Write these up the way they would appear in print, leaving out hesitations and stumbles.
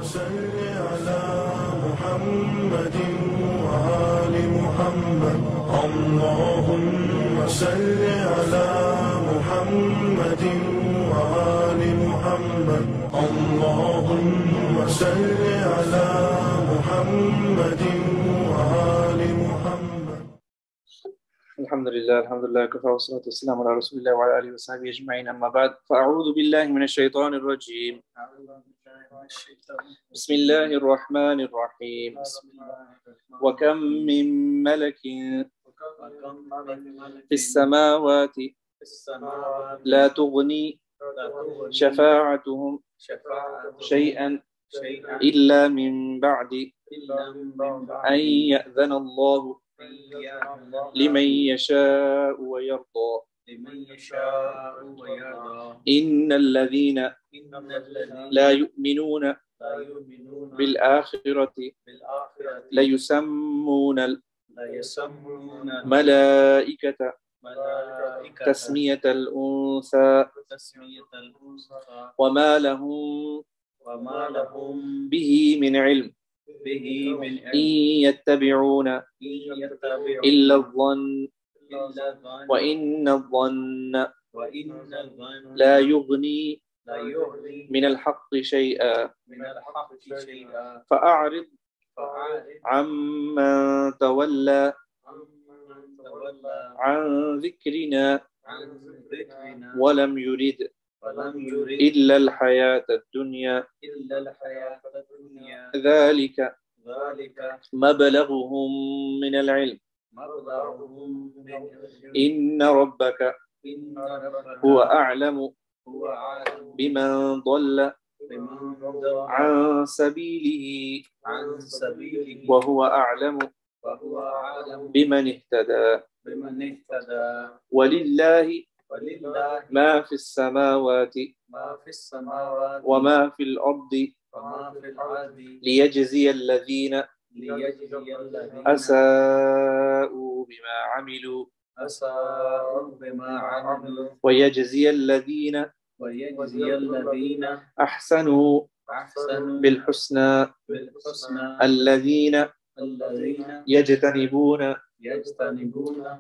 صل على محمد وآل محمد اللهم صل على محمد وآل محمد اللهم صل على محمد وآل محمد. Alhamdulillah, kafa wa salatu wassalamu ala rasulillah wa ala alihi wa sahbihi ajma'in, amma ba'd. Fa'a'udhu billahi minash shaitanir rajim. Bismillahir rahmanir rahim. Wa kam min malakin fis samawati la tughni shafa'atuhum shay'an illa min ba'di an ya'dhana Allahu لمن يشاء ويرضى إن الذين لا يؤمنون بالآخرة ليسمون الملائكة تسمية الأنثى وما لهم به من علم إن يتبعون إلا الظن وإن الظن لا يغني من الحق شيئا فأعرض عمن تولى عن ذكرنا ولم يرد إلا الحياة الدنيا ذلك مبلغهم من العلم إن ربك هو أعلم بمن ضل عن سبيله وهو أعلم بمن اهتدى ولله ما في السماوات وما في الأرض ليجزي الذين أساءوا بما عملوا ويجزي الذين أحسنوا بالحسنى الذين يجتنبون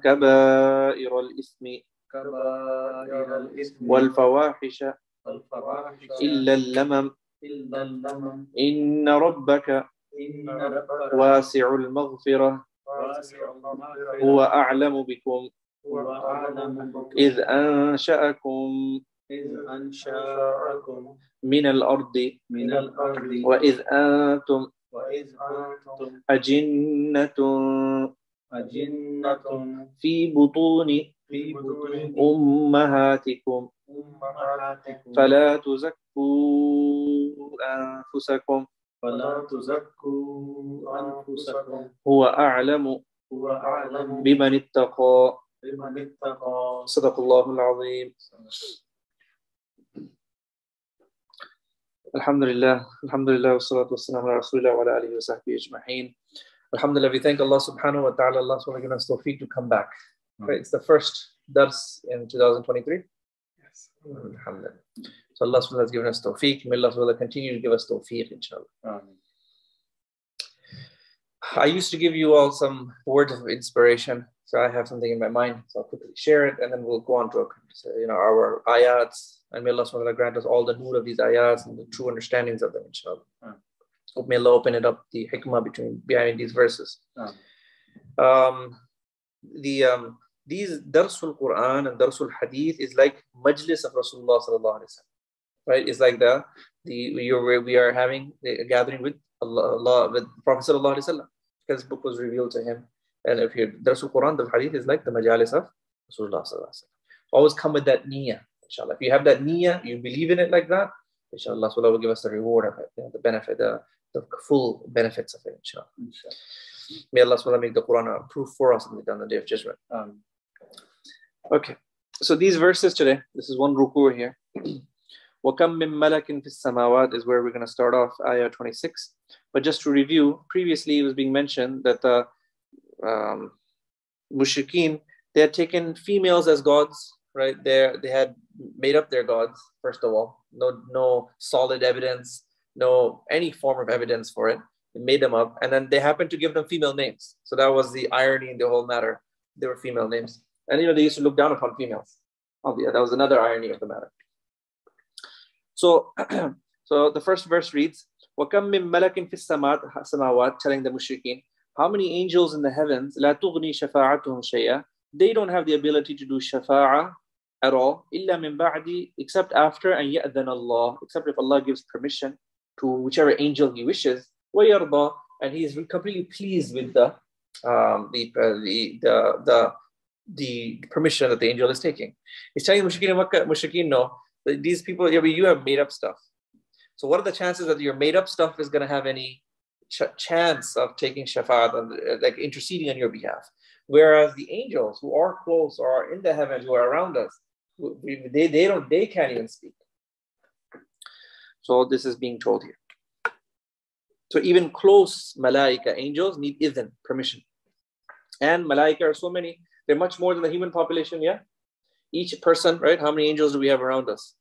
كبائر الإثم والفواحش إلا اللمم إن ربك واسع المغفرة هو أعلم بكم إذ أنشأكم من الأرض وإذ أنتم أجنة في بطون أمهاتكم فلا تزكوا أنفسكم هو أعلم بمن اتقى صدق الله العظيم. Alhamdulillah, wassalatu wassalamu ala rasulillah wa ala alihi wa sahbihi ajma'in. Alhamdulillah, we thank Allah subhanahu wa ta'ala. Allah subhanahu wa ta'ala given us tawfiq to come back. Right, it's the first dars in 2023. Yes. Alhamdulillah. So Allah subhanahu wa ta'ala has given us tawfiq. May Allah subhanahu wa ta'ala continue to give us tawfiq, inshallah. I used to give you all some words of inspiration. So I have something in my mind. So I'll quickly share it and then we'll go on to our ayats. And may Allah subhanahu wa ta'ala grant us all the nur of these ayats and the true understandings of them, inshallah. Hope may Allah open it up, the hikmah behind these verses. These Darsul Quran and Darsul Hadith is like Majlis of Rasulullah sallallahu alaihi wasallam, right? It's like we are having a gathering with Allah, with Prophet sallallahu alaihi wasallam, because his book was revealed to him. And if you Darsul Quran, the Hadith is like the Majalis of Rasulullah sallallahu alaihi wasallam. Always come with that niyyah, inshallah. If you have that niyyah, you believe in it like that, inshallah, Allah will give us the reward of it, the benefit, the full benefits of it, inshallah. May Allah SWT make the Quran a proof for us on the day of judgment. Okay, so these verses today, this is one ruku here. وَكَمْ مِن مَلَكٍ فِي السَّمَاوَاتِ is where we're going to start off, ayah 26. But just to review, previously it was being mentioned that the mushrikeen, they had taken females as gods, right? They had made up their gods, first of all. No solid evidence no any form of evidence for it. They made them up, and then they happened to give them female names. So that was the irony in the whole matter. They were female names, and they used to look down upon females. Oh yeah, that was another irony of the matter. So, so the first verse reads, وَكَمْ مِن مَلَكٍ فِي السَّمَاوَاتِ, telling the mushrikeen, how many angels in the heavens, لَا تُغْنِي شَفَاعَتُهُمْ شَيْئًا, they don't have the ability to do shafa'ah at all, إِلَّا مِن بَعْدِ, except after, and يَأْذَنَ اللَّهُ, except if Allah gives permission to whichever angel He wishes, وَيَرْضَى, and He is completely pleased with the permission that the angel is taking. He's telling mushrikeen, no, these people, you have made up stuff. So what are the chances that your made up stuff is going to have any chance of taking shafa'at and like interceding on your behalf? Whereas the angels who are close or are in the heavens, who are around us, they can't even speak. So this is being told here. So even close malaika, angels, need idhn, permission. And malaika are so many, they're much more than the human population, yeah? Each person, right? How many angels do we have around us?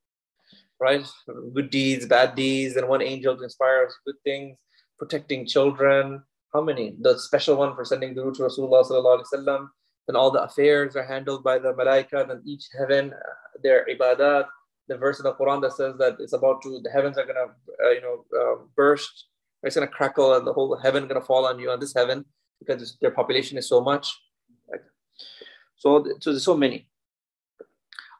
Right? Good deeds, bad deeds, and one angel to inspire us good things, protecting children. How many? The special one for sending durood to Rasulullah sallallahu alaihi wasallam. Then all the affairs are handled by the malaika. Then each heaven, their ibadat. The verse in the Quran that says that it's about to, the heavens are going to burst. It's going to crackle, and the whole heaven going to fall on you, on this heaven, because their population is so much. Right? So there's so many.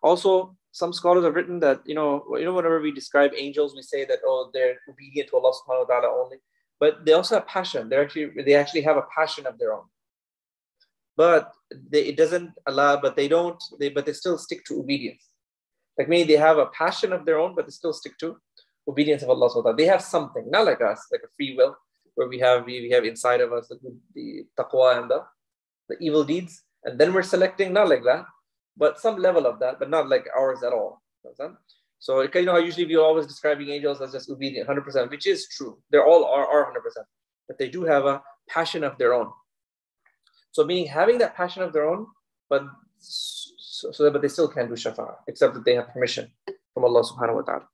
Also, some scholars have written that, whenever we describe angels, we say that, oh, they're obedient to Allah subhanahu wa ta'ala only. But they also have passion. They actually have a passion of their own. But it doesn't allow, but they still stick to obedience. Like meaning they have a passion of their own, but they still stick to obedience of Allah subhanahu wa ta'ala. They have something, not like us, like a free will, where we have inside of us the taqwa and the evil deeds. And then we're selecting, not like that, but some level of that, but not like ours at all. So usually we always describing angels as just obedient, 100%, which is true. They're all are 100%, but they do have a passion of their own. So meaning having that passion of their own, but they still can't do shafa'ah, except that they have permission from Allah subhanahu wa ta'ala.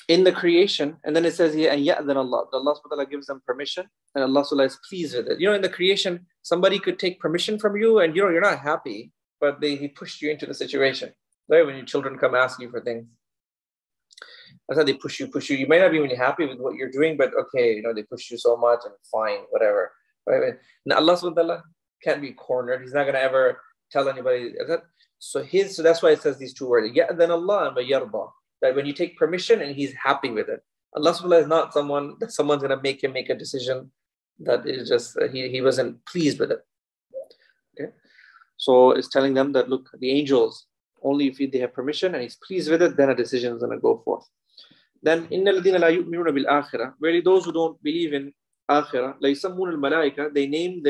In the creation, and then it says here, and ya'dhan Allah, Allah subhanahu wa ta'ala gives them permission, and Allah subhanahu wa ta'ala is pleased with it. In the creation, somebody could take permission from you, and you're not happy, but He pushed you into the situation. Right? When your children come ask you for things, that's how they push you. You might not be really happy with what you're doing, but okay, they push you so much, and fine, whatever. Right? Now Allah subhanahu wa ta'ala can't be cornered. He's not going to ever tell anybody that. So that's why it says these two words, ya'dhan Allah and yarda. That when you take permission and He's happy with it. Allah subhanahu wa ta'ala is not someone that someone's going to make him make a decision that is just, he wasn't pleased with it. Okay? So it's telling them that, look, the angels, only if they have permission and He's pleased with it, then a decision is going to go forth. Then, إِنَّ الَّذِينَ لَا يُؤْمِنُونَ بِالْآخِرَةِ, really those who don't believe in akhirah, لَا يَسَمُّونَ الْمَلَائِكَةِ, they name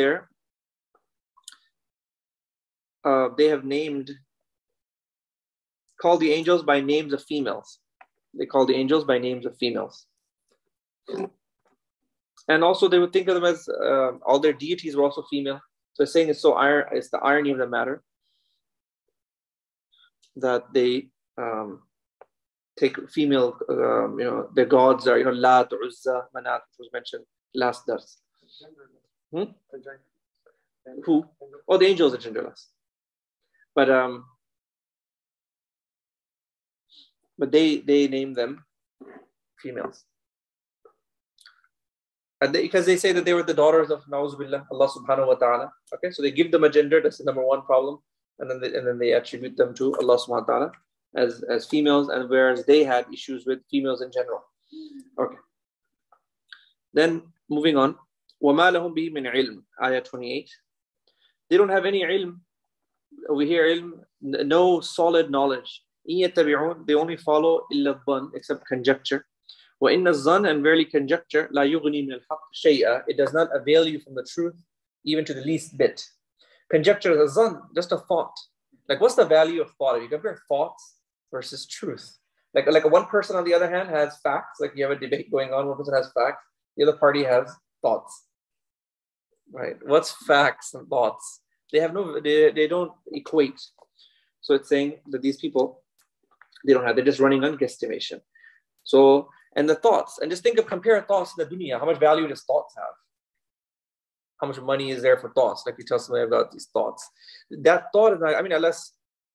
call the angels by names of females. They call the angels by names of females. And also they would think of them as, all their deities were also female. So it's saying it's the irony of the matter that they take female, their gods are, Lat, Uzza, Manat, which was mentioned last dars. Who? Oh, the angels are genderless. But they name them females. And because they say that they were the daughters of Na'uzubillah, Allah subhanahu wa ta'ala. Okay, so they give them a gender, that's the number one problem. And then they attribute them to Allah subhanahu wa ta'ala as females, and whereas they had issues with females in general. Okay. Then moving on. وَمَا لَهُمْ بِهِ مِنْ عِلْمٍ, ayah 28. They don't have any ilm. Over here, ilm, no solid knowledge. They only follow إِلَّا الظَّنِّ, except conjecture. وَإِنَّ الظَّنَّ, and verily conjecture, لَا يُغْنِي مِنَ الْحَقِّ شَيْئًا, it does not avail you from the truth, even to the least bit. Conjecture is a zan, just a thought. Like, what's the value of thought? If you compare thoughts versus truth. Like one person on the other hand has facts, like you have a debate going on, one person has facts, the other party has thoughts. Right? What's facts and thoughts? They don't equate. So it's saying that these people, They don't have, they're just running on guesstimation. So, and the thoughts, and just compare thoughts in the dunya. How much value does thoughts have? How much money is there for thoughts? Like you tell somebody about these thoughts. That thought is not, I mean, unless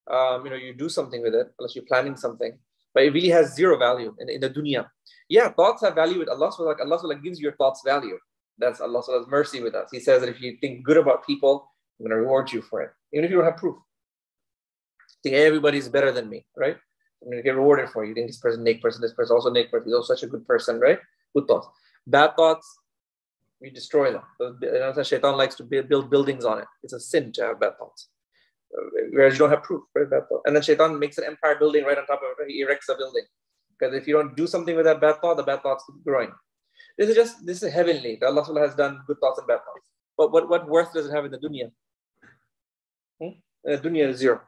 you do something with it, unless you're planning something, but it really has zero value in the dunya. Yeah, thoughts have value with Allah. So like Allah gives your thoughts value. That's Allah's mercy with us. He says that if you think good about people, I'm going to reward you for it, even if you don't have proof. Think everybody's better than me, right? I'm going to get rewarded for it. You think this person, naked person, this person, also naked person, he's also such a good person, right? Good thoughts. Bad thoughts, we destroy them. Shaitan likes to build buildings on it. It's a sin to have bad thoughts. Whereas you don't have proof, right? Bad thought. And then Shaitan makes an empire building right on top of it. He erects a building. Because if you don't do something with that bad thought, the bad thoughts keep growing. This is heavenly. Allah has done good thoughts and bad thoughts. But what worth does it have in the dunya? The dunya is zero.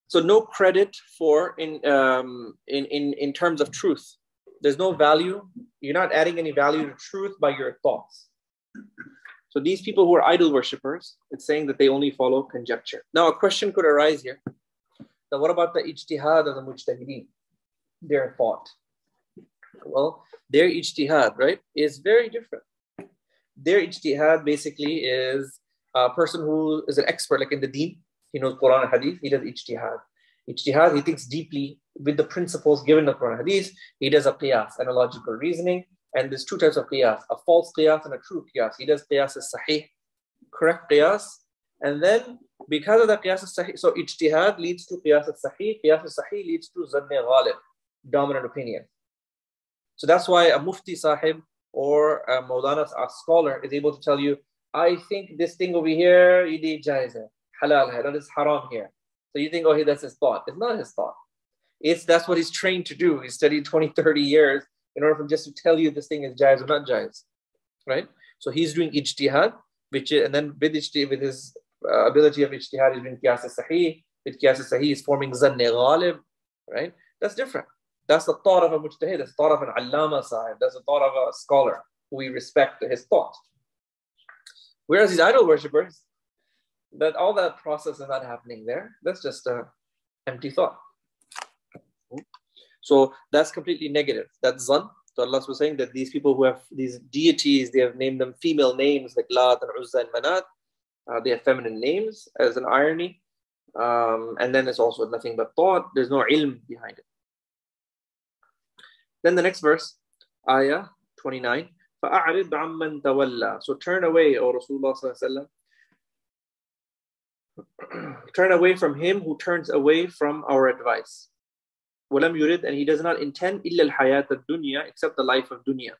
So no credit for in terms of truth. There's no value. You're not adding any value to truth by your thoughts. So these people who are idol worshippers, it's saying that they only follow conjecture. Now a question could arise here. Now what about the ijtihad of the mujtahideen? Their thought. Well, their ijtihad, right, is very different. Their ijtihad basically is a person who is an expert, like in the deen. He knows Quran and Hadith. He does ijtihad. Ijtihad, he thinks deeply with the principles given in the Quran and Hadith. He does a qiyas, analogical reasoning. And there's two types of qiyas, a false qiyas and a true qiyas. He does qiyas as sahih, correct qiyas. And then because of the qiyas as sahih, so ijtihad leads to qiyas as sahih. Qiyas as sahih leads to zanni ghalib, dominant opinion. So that's why a mufti sahib or a Maulana, a scholar, is able to tell you, I think this thing over here, you need jaiz hai, halal hai, that is haram here. So you think, oh, that's his thought. It's not his thought. That's what he's trained to do. He studied 20, 30 years in order for him just to tell you this thing is jaiz or not jaiz, right? So he's doing ijtihad, and then with his ability of ijtihad, he's doing qiyas as-sahih. With qiyas as-sahih, he's forming zanni ghalib, right? That's different. That's the thought of a mujtahid. That's the thought of an allama sahib. That's the thought of a scholar who we respect his thought. Whereas these idol worshippers, that all that process is not happening there. That's just an empty thought. So that's completely negative. That's zan. So Allah was saying that these people who have these deities, they have named them female names like Lat and Uzza and Manat. They have feminine names as an irony. And then it's also nothing but thought. There's no ilm behind it. Then the next verse, ayah 29. فَأَعْرِضْ عَمَّنْ تَوَلَّى. So turn away, O Rasulullah sallallahu alaihi wasallam. Turn away from him who turns away from our advice. وَلَمْ يُرِدْ, and he does not intend إِلَّا الْحَيَاةَ الدُّنْيَا, except the life of dunya.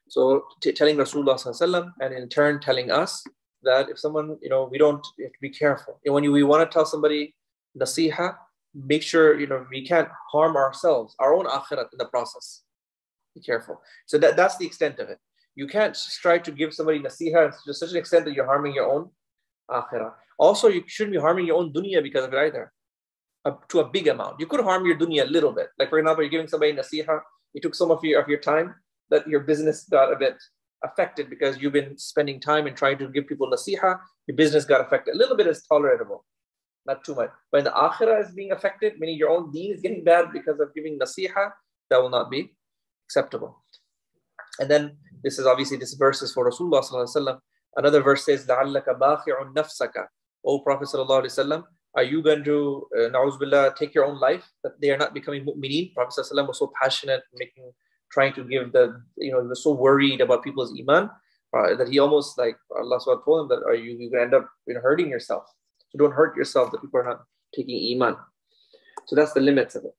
So telling Rasulullah sallallahu alaihi wasallam, and in turn telling us that if someone, we have to be careful. And when we want to tell somebody nasiha, make sure, we can't harm ourselves, our own akhirat in the process. Be careful. So that's the extent of it. You can't try to give somebody nasiha to such an extent that you're harming your own akhirah. Also, you shouldn't be harming your own dunya because of it either. To a big amount. You could harm your dunya a little bit. Like for example, you're giving somebody nasiha, you took some of your time, that your business got a bit affected because you've been spending time and trying to give people nasiha, your business got affected. A little bit is tolerable, not too much. When the akhirah is being affected, meaning your own deen is getting bad because of giving nasiha, that will not be acceptable. And then this verse is for Rasulullah sallallahu alaihi wasallam. Another verse says, لَعَلَّكَ بَاخِعٌ نَفْسَكَ. O Prophet sallallahu alaihi wasallam, are you going to, na'uz billah, take your own life? That they are not becoming mu'mineen. Prophet sallallahu alaihi wasallam was so passionate, trying to give he was so worried about people's iman, that he almost, like Allah subhanahu told him that, are you going to end up hurting yourself? So don't hurt yourself that people are not taking iman. So that's the limits of it.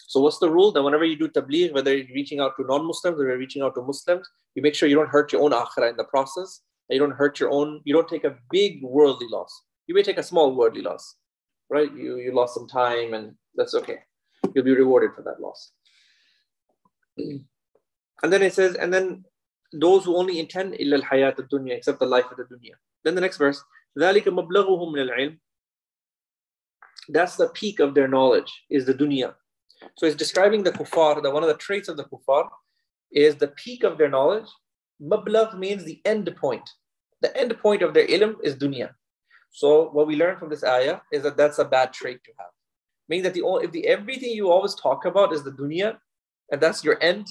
So what's the rule? That whenever you do tabligh, whether you're reaching out to non-Muslims or you're reaching out to Muslims, you make sure you don't hurt your own akhirah in the process. And you don't take a big worldly loss. You may take a small worldly loss, right? You lost some time, and that's okay. You'll be rewarded for that loss. And then it says, and then those who only intend illa al-hayat ad-dunya, except the life of the dunya. Then the next verse, ذَلِكَ مَبْلَغُهُمْ مِنَ الْعِلْمِ. That's the peak of their knowledge, is the dunya. So it's describing the kuffar, that one of the traits of the kuffar is the peak of their knowledge. Mablagh means the end point. The end point of their ilm is dunya. So what we learn from this ayah is that that's a bad trait to have. Meaning that everything you always talk about is the dunya, and that's your end,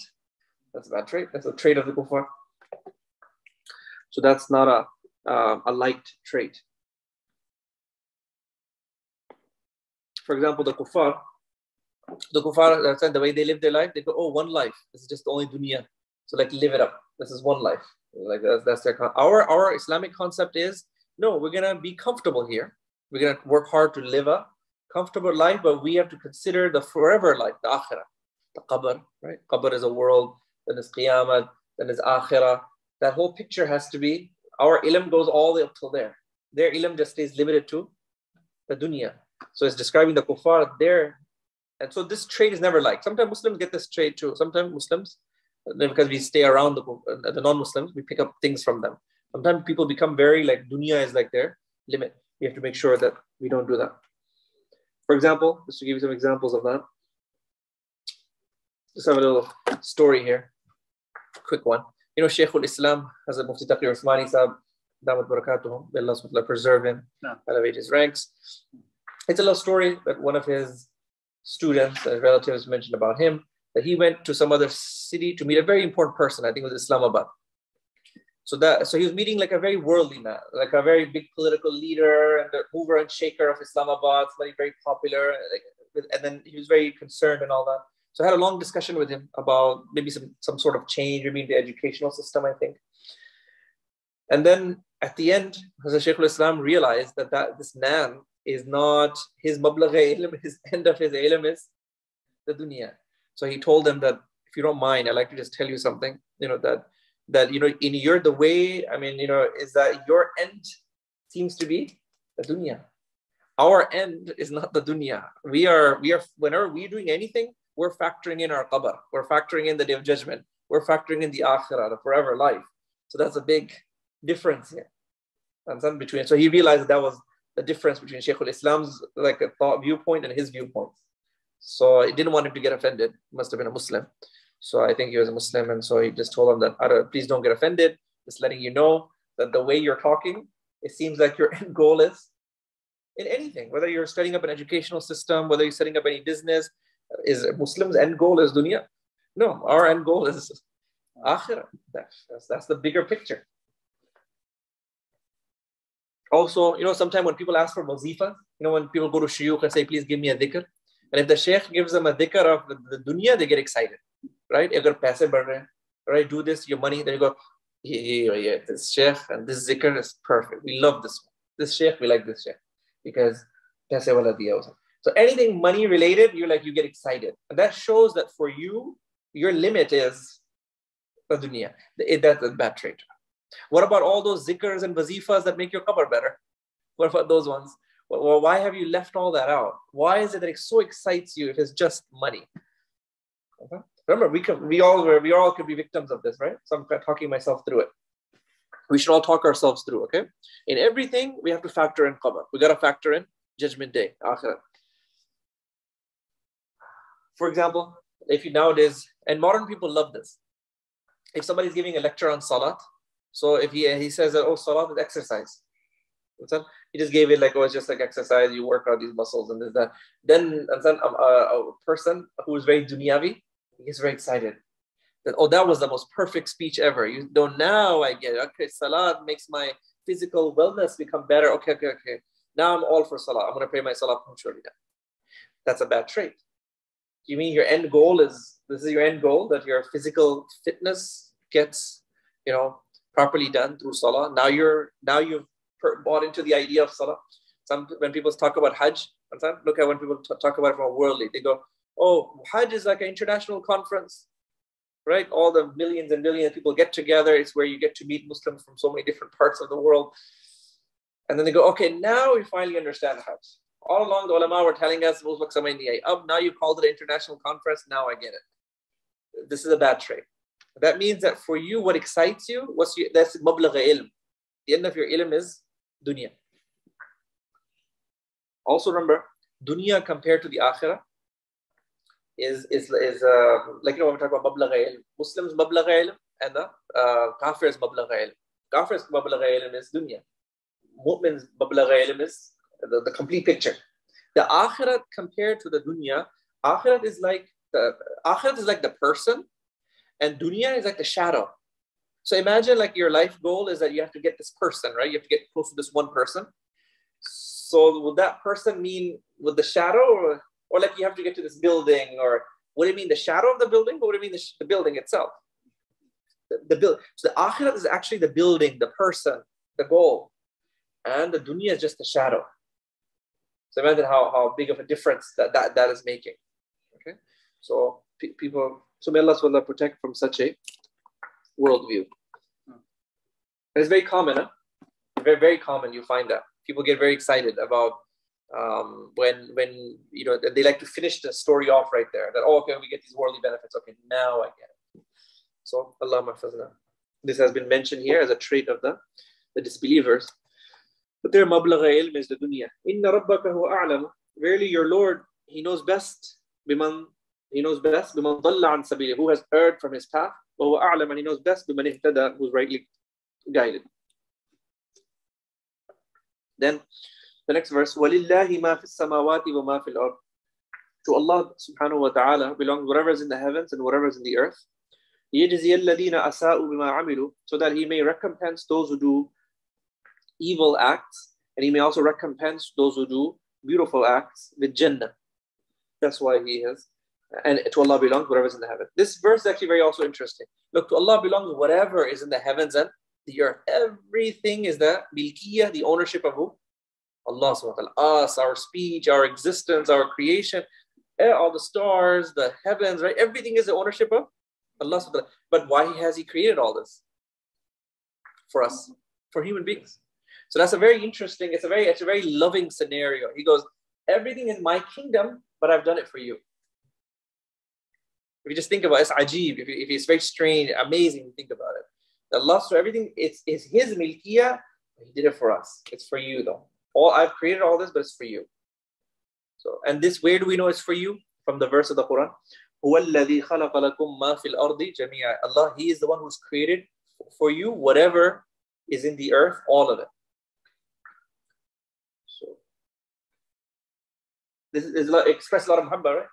that's a bad trait. That's a trait of the kuffar. So that's not a liked trait. For example, the kuffar, the way they live their life, they go, oh, one life. This is just only dunya. So like live it up. This is one life. Like that's their our Islamic concept is, no, we're gonna be comfortable here. We're gonna work hard to live a comfortable life, but we have to consider the forever life, the akhirah, the qabr, right? Qabr is a world, then there's qiyamah, then there's akhirah. That whole picture has to be, our ilm goes all the way up till there. Their ilm just stays limited to the dunya. So it's describing the kuffar there. And so this trait is never liked. Sometimes Muslims get this trait too. Sometimes Muslims, because we stay around the non-Muslims, we pick up things from them. Sometimes people become very like, dunya is like their limit. We have to make sure that we don't do that. For example, just to give you some examples of that. Just have a little story here. Quick one. You know, Shaykh al-Islam has a Mufti Taqi Usmani Sahib, Damat Barakatuhum, may Allah preserve him, elevate his ranks. It's a little story that one of his students and relatives mentioned about him, that he went to some other city to meet a very important person. I think it was Islamabad. So he was meeting like a very worldly man, like a very big political leader and the mover and shaker of Islamabad, somebody very popular. And then he was very concerned and all that. So I had a long discussion with him about maybe some sort of change, maybe in the educational system, I think. And then at the end, Hazrat Shaykh al-Islam realized that this man is not his mablagh ilm, his end of his ilm is the dunya. So he told them that, if you don't mind, I'd like to just tell you something, you know, that you know, in your, the way, I mean, you know, is that your end seems to be the dunya. Our end is not the dunya. We are, whenever we're doing anything, we're factoring in our qabr. We're factoring in the day of judgment. We're factoring in the akhirah, the forever life. So that's a big difference here. And so he realized that was the difference between Shaykh al-Islam's like a thought viewpoint and his viewpoint. So he didn't want him to get offended. He must have been a Muslim. So I think he was a Muslim. And so he just told him that, please don't get offended. Just letting you know that the way you're talking, it seems like your end goal is in anything, whether you're setting up an educational system, whether you're setting up any business, is Muslims' end goal is dunya? No, our end goal is akhirah. That's the bigger picture. Also, you know, sometimes when people ask for wazifa, you know, when people go to shuyukh and say, please give me a dhikr. And if the sheikh gives them a dhikr of the dunya, they get excited, right? Agar paise badh rahe, right? Do this, your money. Then you go, yeah, this sheikh and this dhikr is perfect. We love this one. This sheikh, we like this sheikh because paise wala diya usa. So anything money related, you get excited. And that shows that for you, your limit is the dunya. That's a bad trait. What about all those zikrs and wazifas that make your qabr better? What about those ones? Well, why have you left all that out? Why is it that it so excites you if it's just money? Okay. Remember, we all could be victims of this, right? So I'm talking myself through it. We should all talk ourselves through, okay? In everything, we have to factor in qabr. We got to factor in judgment day, akhirat. For example, if you nowadays, and modern people love this. If somebody's giving a lecture on salat, so if he says that, oh, salat is exercise. He just gave it like, oh, it's just like exercise, you work out these muscles and this, that. Then a person who is very dunyavi, he gets very excited. That, oh, that was the most perfect speech ever. You don't, now I get it. Okay, salat makes my physical wellness become better. Okay. Now I'm all for salat. I'm going to pray my salat punctually now. That's a bad trait. You mean your end goal is, this is your end goal, that your physical fitness gets, you know, properly done through salah. Now you've bought into the idea of salah. When people talk about Hajj, look at when people talk about it from a worldly, they go, oh, Hajj is like an international conference, right? All the millions and millions of people get together. It's where you get to meet Muslims from so many different parts of the world. And then they go, okay, now we finally understand Hajj. All along the ulama were telling us, now you called it an international conference, now I get it. This is a bad trait. That means that for you, what excites you, that's mablagh ilm. The end of your ilm is dunya. Also remember, dunya compared to the akhirah is like, you know, when we talk about mablagh ilm, Muslims mablagh ilm and the kafir's mablagh ilm. Kafir's mablagh ilm is dunya. mu'min's mablagh ilm is the complete picture. The akhirat compared to the dunya, akhirat is like the person, and dunya is like the shadow. So imagine like your life goal is that you have to get this person, right? You have to get close to this one person. So would that person mean with the shadow, or like you have to get to this building, or would it mean the shadow of the building, or would it mean the building itself? The build. So the akhirat is actually the building, the person, the goal, and the dunya is just the shadow. So imagine how big of a difference that is making. Okay, so people. So may Allah SWT protect from such a worldview. And it's very common, huh? Very, very common. You find that people get very excited about when they like to finish the story off right there. That okay, we get these worldly benefits. Okay, now I get it. So Allah mahfazna. This has been mentioned here as a trait of the disbelievers. But their mablagha ilm is the dunya. Inna rabbaka huwa a'lam. Verily your Lord, He knows best. Biman dalla an sabili, who has erred from his path. Wa huwa a'lam, and He knows best biman ihtada, who's rightly guided. Then the next verse, وَلِلَّهِ مَا فِي السَّمَاوَاتِ وَمَا فِي الْأَرْضِ. To Allah subhanahu wa ta'ala belongs whatever is in the heavens and whatever is in the earth. يَجْزِيَ الَّذِينَ أَسَاءُوا بِمَا عَمِلُوا, so that He may recompense those who do evil acts, and He may also recompense those who do beautiful acts with Jannah. That's why He has. And to Allah belongs whatever is in the heavens. This verse is actually very also interesting. Look, to Allah belongs whatever is in the heavens and the earth. Everything is the milkiyah, the ownership of who? Allah subhanahu wa ta'ala. Us, our speech, our existence, our creation, all the stars, the heavens, right? Everything is the ownership of Allah subhanahu wa ta'ala. But why has He created all this? For us, for human beings. So that's a very interesting, it's a very loving scenario. He goes, everything is my kingdom, but I've done it for you. If you just think about it, it's ajib. If it's very strange, amazing, think about it. Allah, so everything is His milkiyah. He did it for us. It's for you though. I've created all this, but it's for you. So, and this, where do we know it's for you? From the verse of the Quran. هُوَ الَّذِي خَلَقَ لَكُم مَا فِي الْأَرْضِ جَمِيعًا. Allah, He is the one who's created for you whatever is in the earth, all of it. So this is express a lot of muhabba, right?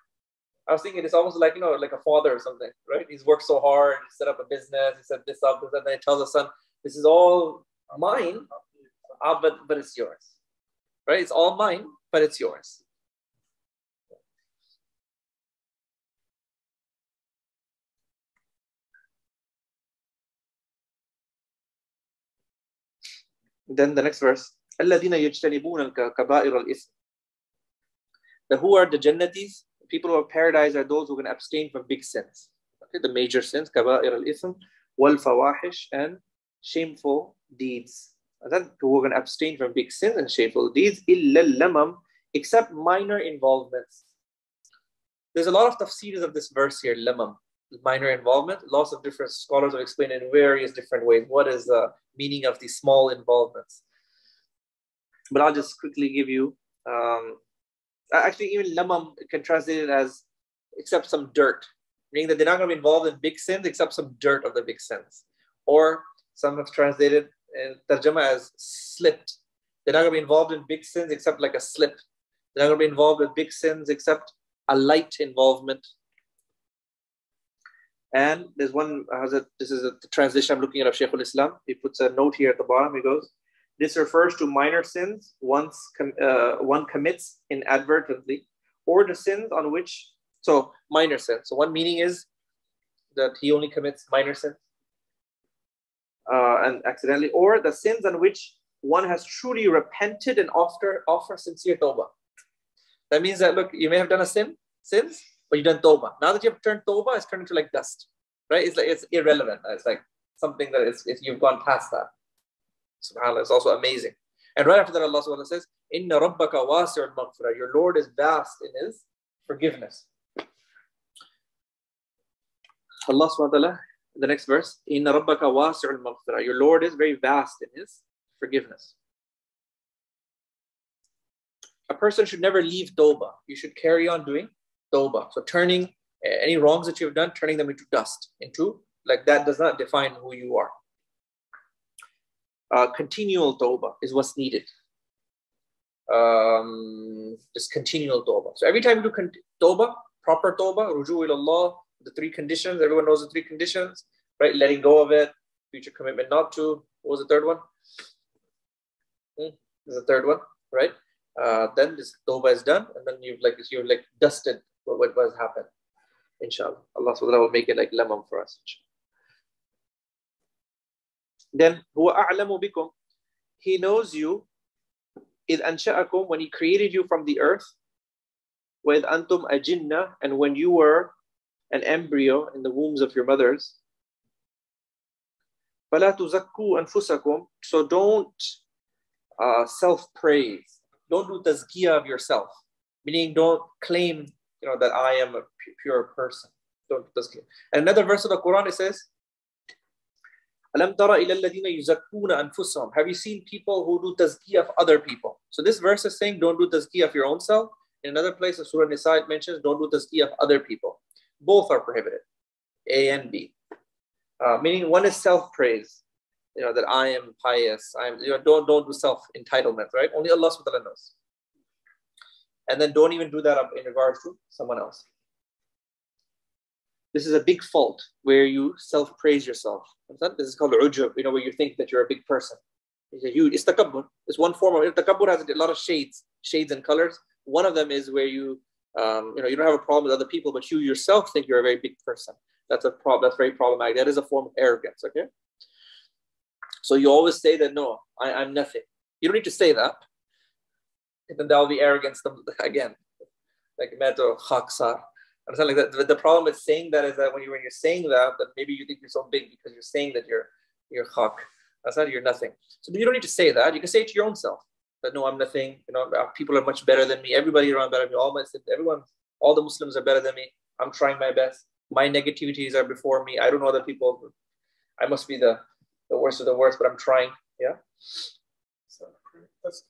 I was thinking it's almost like, like a father or something, right? He's worked so hard, he set up a business, he set this up, and then he tells his son, this is all mine, but it's yours, right? It's all mine, but it's yours. Then the next verse, الَّذِينَ يَجْتَنِبُونَ الْكَبَائِرَ الْإِثْمِ. Who are the Jannatis? People who are paradise are those who can abstain from big sins. Okay, the major sins, kaba'ir al-ithm, wal-fawahish, and shameful deeds. And then who can abstain from big sins and shameful deeds, illa lamam, except minor involvements. There's a lot of tafseers of this verse here, lamam, minor involvement. Lots of different scholars have explained in various different ways what is the meaning of these small involvements. But I'll just quickly give you. Actually, even lamam can translate it as except some dirt, meaning that they're not going to be involved in big sins except some dirt of the big sins. Or some have translated in tarjama as slipped. They're not going to be involved in big sins except like a slip. They're not going to be involved with big sins except a light involvement. And there's one, this is the translation I'm looking at of Shaykh al-Islam. He puts a note here at the bottom. He goes, this refers to minor sins one commits inadvertently, or the sins on which, so minor sins. So one meaning is that he only commits minor sins and accidentally, or the sins on which one has truly repented and offer sincere tawbah. That means that, look, you may have done sins, but you've done tawbah. Now that you have turned tawbah, it's turned into like dust, right? It's like, it's irrelevant. It's like something that you've gone past that. SubhanAllah, it's also amazing. And right after that, Allah subhanahu wa ta'ala says, Inna rabbaka wasi'ul maghfirah. Your Lord is vast in His forgiveness. Allah subhanahu wa ta'ala, the next verse, Inna rabbaka wasi'ul maghfirah. Your Lord is very vast in His forgiveness. A person should never leave tawbah. You should carry on doing tawbah. So turning any wrongs that you've done, turning them into dust, into like that does not define who you are. continual tawbah is what's needed. Just continual tawbah. So every time you do tawbah, proper tawbah, ruju ilallah, the three conditions, everyone knows the three conditions, right? Letting go of it, future commitment not to. What was the third one? There's the third one, right? Then this tawbah is done, and then you've dusted what has happened. Inshallah. Allah subhanahu wa ta'ala will make it like lemon for us. Then, huwa a'lamu bikum. He knows you. إِذْ أَنْشَأَكُمْ, when He created you from the earth. وَإِذْ أَنْتُمْ أَجِنَّةً, and when you were an embryo in the wombs of your mothers. فَلَا تُزَكُّوا أَنفُسَكُمْ, so don't self-praise. Don't do tazkiyah of yourself. Meaning, don't claim, that I am a pure person. Don't do tazkiyah. And another verse of the Quran, it says, أَلَمْ تَرَ إِلَى الَّذِينَ يُزَكُّونَ أَنفُسَهُم. Have you seen people who do tazkiyah of other people? So this verse is saying, don't do tazkiyah of your own self. In another place of Surah Nisa, it mentions, don't do tazkiyah of other people. Both are prohibited. A and B. Meaning, one is self-praise. That I am pious. Don't do self-entitlement, right? Only Allah subhanahu wa ta'ala knows. And then don't even do that in regards to someone else. This is a big fault where you self-praise yourself. This is called ujub, where you think that you're a big person. It's a huge, it's takabbur. It's one form of it. Takabbur has a lot of shades and colors. One of them is where you don't have a problem with other people, but you yourself think you're a very big person. That's a problem. That's very problematic. That is a form of arrogance. Okay. So you always say that, no, I'm nothing. You don't need to say that. And then that will be arrogance again. Like meto khaksar. Understand? Like that. The problem with saying that is that when you're saying that maybe you think you're so big because you're saying that you're khak. That's not, you're nothing. So you don't need to say that. You can say it to your own self. That no, I'm nothing. People are much better than me. Everybody around better than me. All the Muslims are better than me. I'm trying my best. My negativities are before me. I don't know other people. I must be the worst of the worst, but I'm trying. Yeah. So that's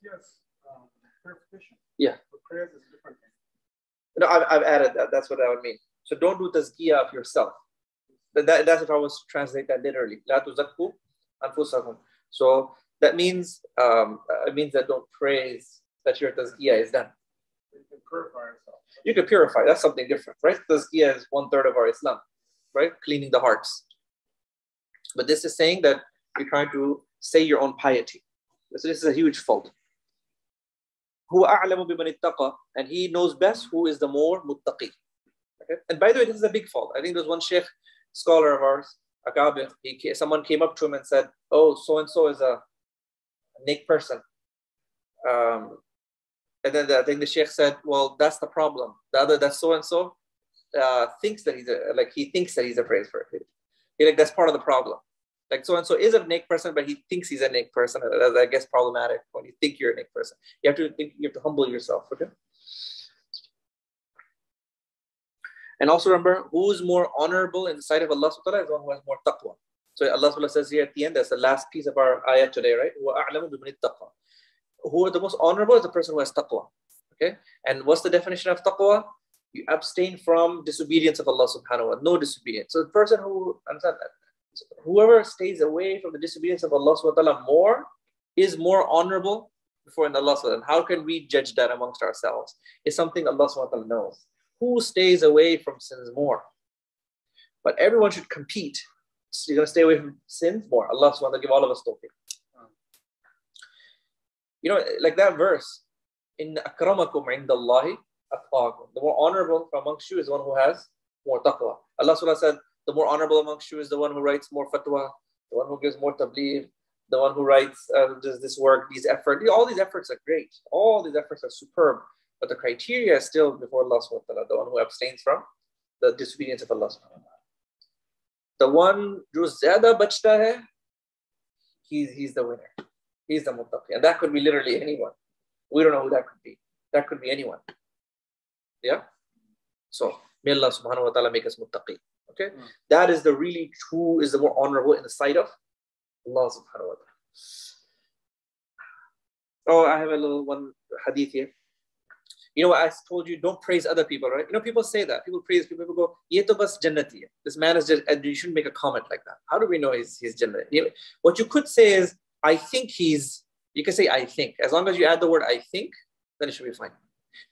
clarification. Yeah. For prayers is a different thing. No, I've added that. That's what that would mean. So don't do tazkiyah of yourself. That's if I was to translate that literally. La tuzakku anfusakum. So that means it means that don't praise that your tazkiyah is done. You can purify yourself. You can purify. That's something different, right? Tazkiyah is 1/3 of our Islam, right? Cleaning the hearts. But this is saying that you're trying to say your own piety. So this is a huge fault. Huwa a'lamu biman ittaqa, and He knows best who is the more muttaqi. Okay? And by the way, this is a big fault. I think there's one sheikh, scholar of ours, Akabir, someone came up to him and said, oh, so-and-so is a neck person. And then I think the sheikh said, well, that's the problem. The other, that so-and-so thinks that he thinks that he's a praise for it. That's part of the problem. Like so-and-so is a neck person, but he thinks he's a neck person. That's, I guess, problematic when you think you're a neck person. You have to humble yourself, okay? And also remember, who's more honorable in the sight of Allah subhanahu wa ta'ala is the one who has more taqwa. So Allah subhanahu wa ta'ala says here at the end, that's the last piece of our ayat today, right? Who are the most honorable is the person who has taqwa. Okay? And what's the definition of taqwa? You abstain from disobedience of Allah subhanahu wa ta'ala. No disobedience. So the person whoever stays away from the disobedience of Allah subhanahu wa ta'ala more is more honorable before Allah subhanahu wa ta'ala. How can we judge that amongst ourselves? It's something Allah subhanahu wa ta'ala knows. Who stays away from sins more? But everyone should compete. So you're going to stay away from sins more. Allah subhanahu wa ta'ala give all of us tawfiq. Like that verse, in akramakum indallahi atqakum. The more honorable amongst you is the one who has more taqwa. Allah subhanahu wa ta'ala said, the more honorable amongst you is the one who writes more fatwa, the one who gives more tabligh, the one who writes does this work, these efforts. All these efforts are great. All these efforts are superb. But the criteria is still before Allah subhanahu wa ta'ala, the one who abstains from the disobedience of Allah subhanahu wa ta'ala. The one who zyada bachta hai, he's the winner. He's the muttaqi. And that could be literally anyone. We don't know who that could be. That could be anyone. Yeah? So, may Allah subhanahu wa ta'ala make us muttaqi. Okay? That is the really true, is the more honorable in the sight of Allah subhanahu wa ta'ala. Oh, I have a little one hadith here. I told you, don't praise other people, right? People say that. People praise people. People go, ye to bas jannati. This man is just, you shouldn't make a comment like that. How do we know he's jannati? What you could say is, I think he's, you can say I think. As long as you add the word I think, then it should be fine.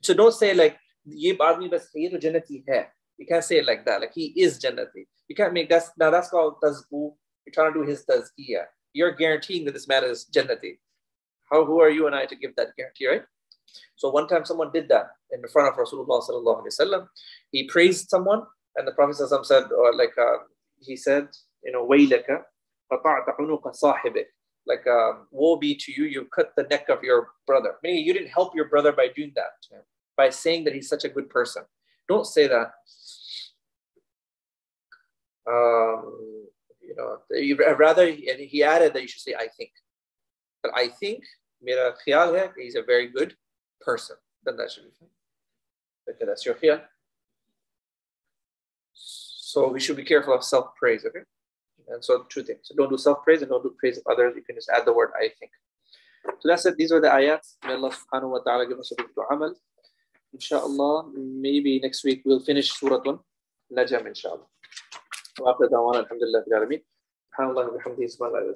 So don't say like, ye aadmi bas ye to jannati hai. You can't say it like that. Like he is jannati. You can't make that. Now that's called tazku. You're trying to do his tazkiyah. You're guaranteeing that this man is jannati. Who are you and I to give that guarantee, right? So one time someone did that in front of Rasulullah sallallahu alaihi wasallam. He praised someone, and the Prophet sallallahu said, or like he said, you know, waylaka qata'ta unuqa sahibik. Like, woe be to you, you cut the neck of your brother. Meaning you didn't help your brother by doing that, by saying that he's such a good person. Don't say that. You know, rather, he added that you should say, I think. But I think, mera khayal hai, he's a very good person. Then that should be fine. Okay, that's your khayal. So we should be careful of self-praise, okay? And so two things. So don't do self-praise and don't do praise of others. You can just add the word I think. So that's it. These are the ayats. May Allah subhanahu wa ta'ala give us a bit to amal. Inshallah, maybe next week we'll finish Surah Najm, inshallah. Wa after da'wana, alhamdulillah, bil alameen. SubhanAllah wa bihamdihi, subhanallah.